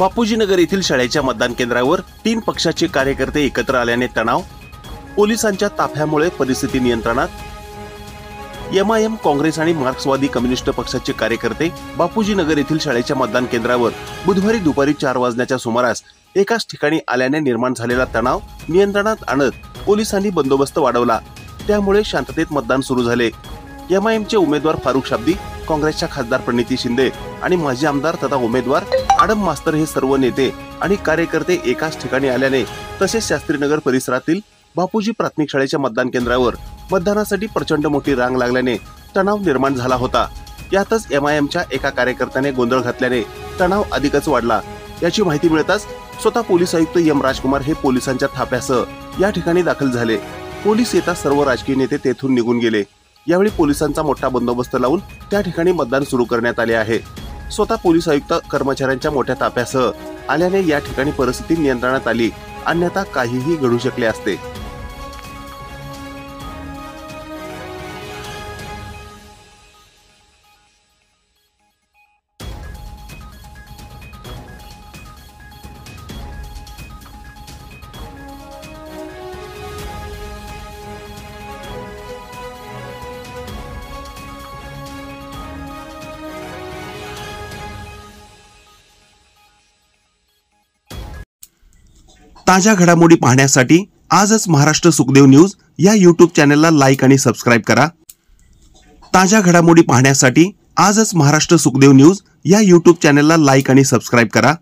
बापूजी नगर येथील शाळेच्या मतदान केंद्रावर 3 पक्षाचे कार्यकर्ते एकत्र आल्याने तणाव, पोलिसांच्या ताफ्यामुळे परिस्थिती नियंत्रणात। एमआयएम, काँग्रेस आणि मार्क्सवादी कम्युनिस्ट पक्षाचे कार्यकर्ते बापूजी नगर येथील शाळेच्या मतदान केंद्रावर बुधवारी दुपारी 4 वाजण्याच्या सुमारास एकाच ठिकाणी आल्याने निर्माण झालेला तणाव नियंत्रणात आणत पोलिसांनी बंदोबस्त वाढवला। त्यामुळे शांततेत मतदान सुरू झाले। एमआयएमचे उमेदवार फारुख शाब्दी, काँग्रेसच्या खासदार प्रणिती शिंदे आणि माजी आमदार तथा उमेदवार आडम मास्तर हे सर्व नेते आणि कार्यकर्ते एकाच ठिकाणी आल्याने तसेच शास्त्रीनगर परिसरातील बापूजी प्राथमिक शाळेच्या मतदान केंद्रावर मतदानासाठी प्रचंड मोठी रांग लागल्याने तणाव निर्माण झाला होता। यातच एमआयएमच्या एका कार्यकर्त्याने गोंधळ घातल्याने तणाव अधिकच वाढला। याची माहिती मिळताच स्वतः पोलीस आयुक्त एम राजकुमार हे पोलिसांच्या थाप्यासह या ठिकाणी दाखल झाले। पोलीस येताच सर्व राजकीय नेते तेथून निघून गेले। यावेळी पोलिसांचा मोठा बंदोबस्त लावून त्या ठिकाणी मतदान सुरू करण्यात आले आहे। स्वतः पोलीस आयुक्त कर्मचाऱ्यांच्या मोठ्या ताफ्यासह आल्याने या ठिकाणी परिस्थिती नियंत्रणात आली, अन्यथा काहीही घडू शकले असते। ताज्या घडामोडी पाहण्यासाठी आजच महाराष्ट्र सुखदेव न्यूज या YouTube चॅनलला लाईक आणि सबस्क्राईब करा। ताज्या घडामोडी पाहण्यासाठी आजच महाराष्ट्र सुखदेव न्यूज या YouTube चॅनलला लाईक आणि सबस्क्राईब करा।